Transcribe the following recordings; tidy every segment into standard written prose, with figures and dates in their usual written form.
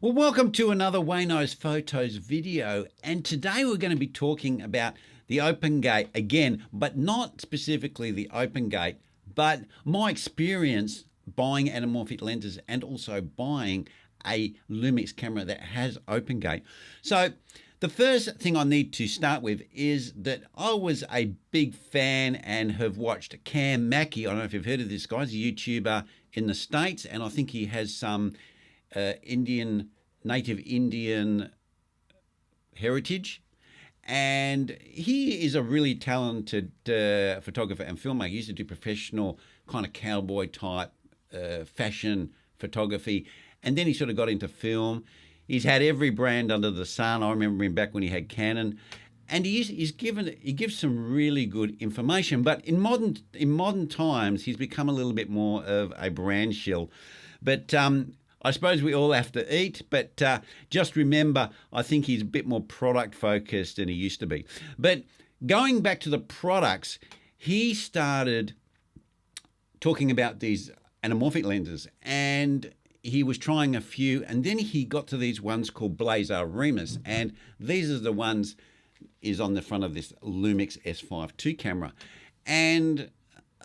Well, welcome to another Waynos Photos video, and today we're going to be talking about the OPENGATE again, but not specifically the OPENGATE, but my experience buying anamorphic lenses and also buying a Lumix camera that has OPENGATE. So the first thing I need to start with is that I was a big fan and have watched Cam Mackey. I don't know if you've heard of this guy. He's a YouTuber in the States, and I think he has some native Indian heritage, and he is a really talented photographer and filmmaker. He used to do professional kind of cowboy type fashion photography, and then he sort of got into film. He's had every brand under the sun. I remember him back when he had Canon, and he gives some really good information. But in modern times, he's become a little bit more of a brand shill. But I suppose we all have to eat, but just remember, I think he's a bit more product focused than he used to be. But going back to the products, he started talking about these anamorphic lenses, and he was trying a few, and then he got to these ones called Blazer Remus, and these are the ones is on the front of this Lumix S5 II camera. And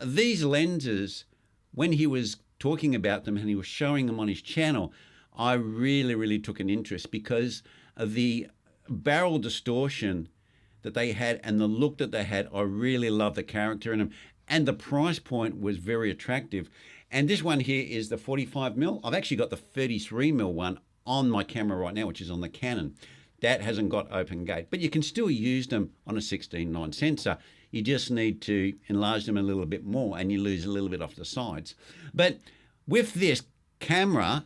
these lenses, when he was talking about them and he was showing them on his channel, I really took an interest because of the barrel distortion that they had and the look that they had. I really loved the character in them, and the price point was very attractive. And this one here is the 45mm. I've actually got the 33mm one on my camera right now, which is on the Canon. That hasn't got OPENGATE, but you can still use them on a 16:9 sensor. You just need to enlarge them a little bit more and you lose a little bit off the sides. But with this camera,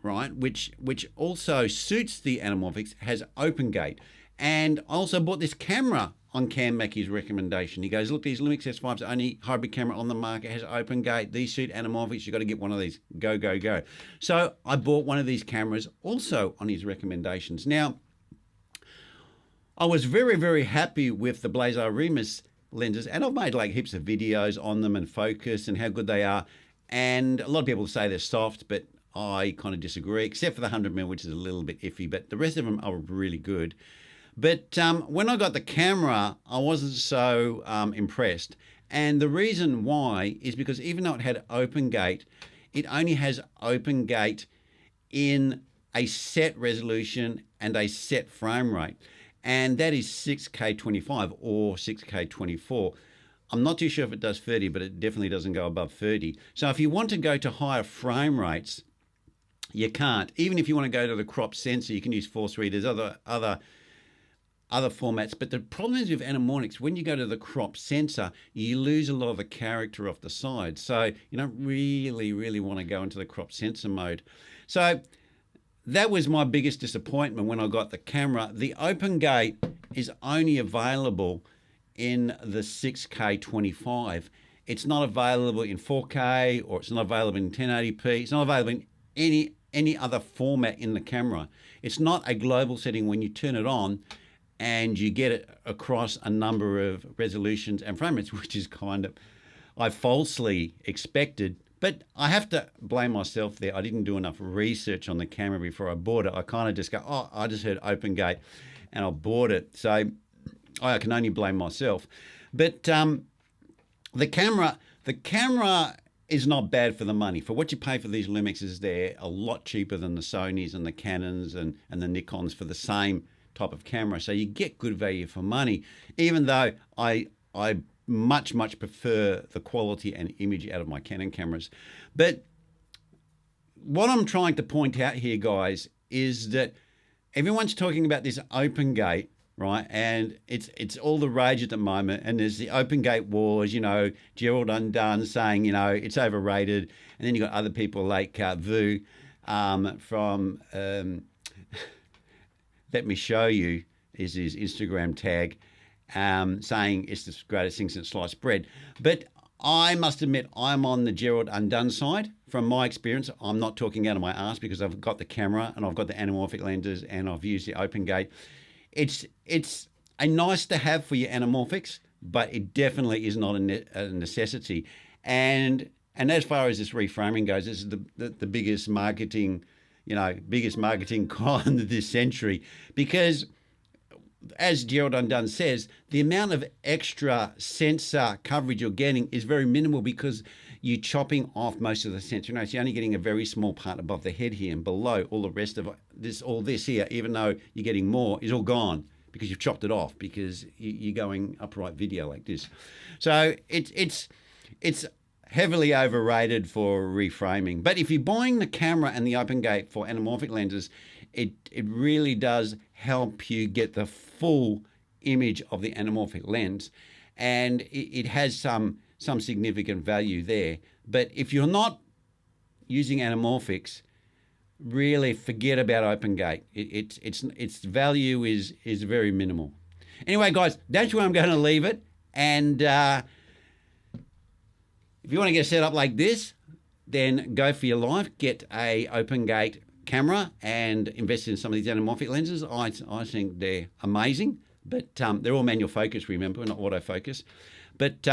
right, which also suits the anamorphics, has OPENGATE. And I also bought this camera on Cam Mackey's recommendation. He goes, look, these Lumix S5's only hybrid camera on the market, has OPENGATE. These suit anamorphics. You've got to get one of these. Go. So I bought one of these cameras also on his recommendations. Now, I was very happy with the Blazer Remus lenses, and I've made like heaps of videos on them and focus and how good they are. And a lot of people say they're soft, but I kind of disagree, except for the 100mm, which is a little bit iffy, but the rest of them are really good. But when I got the camera, I wasn't so impressed. And the reason why is because even though it had OPENGATE, it only has OPENGATE in a set resolution and a set frame rate. And that is 6K 25 or 6K 24. I'm not too sure if it does 30, but it definitely doesn't go above 30. So if you want to go to higher frame rates, you can't. Even if you want to go to the crop sensor, you can use 4:3. There's other formats. But the problem is with anamorphics, when you go to the crop sensor, you lose a lot of the character off the side. So you don't really want to go into the crop sensor mode. So that was my biggest disappointment when I got the camera. The OPENGATE is only available in the 6K 25. It's not available in 4K, or it's not available in 1080p. It's not available in any other format in the camera. It's not a global setting when you turn it on and you get it across a number of resolutions and frame rates, which is kind of, I falsely expected. But I have to blame myself there. I didn't do enough research on the camera before I bought it. I kind of just go, oh, I just heard OPENGATE and I bought it. So I can only blame myself. But the camera is not bad for the money. For what you pay for these Lumixes, they're a lot cheaper than the Sonys and the Canons and the Nikons for the same type of camera. So you get good value for money, even though I much prefer the quality and image out of my Canon cameras. But what I'm trying to point out here, guys, is that everyone's talking about this OPENGATE, right? And it's all the rage at the moment. And there's the OPENGATE wars, Gerald Undone saying, it's overrated. And then you've got other people like Vu from Let Me Show You is his Instagram tag, saying it's the greatest thing since sliced bread. But I must admit, I'm on the Gerald Undone side. From my experience, I'm not talking out of my ass because I've got the camera and I've got the anamorphic lenses and I've used the OPENGATE. It's a nice to have for your anamorphics, but it definitely is not a necessity. And as far as this reframing goes, this is the biggest marketing biggest marketing con of this century, because as Gerald Undone says, the amount of extra sensor coverage you're getting is very minimal because you're chopping off most of the sensor nodes. You're only getting a very small part above the head here, and below all the rest of this, all this here, even though you're getting more, is all gone because you've chopped it off because you're going upright video like this. So it's heavily overrated for reframing. But if you're buying the camera and the OpenGate for anamorphic lenses, it really does help you get the full image of the anamorphic lens, and it has some significant value there. But if you're not using anamorphics, really forget about OpenGate. Its value is very minimal. Anyway, guys, that's where I'm going to leave it. And if you want to get set up like this, then go for your life. Get a OpenGate camera and invest in some of these anamorphic lenses. I think they're amazing, but they're all manual focus, remember, not autofocus. But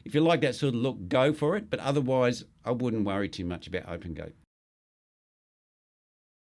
if you like that sort of look, go for it. But otherwise, I wouldn't worry too much about OpenGate.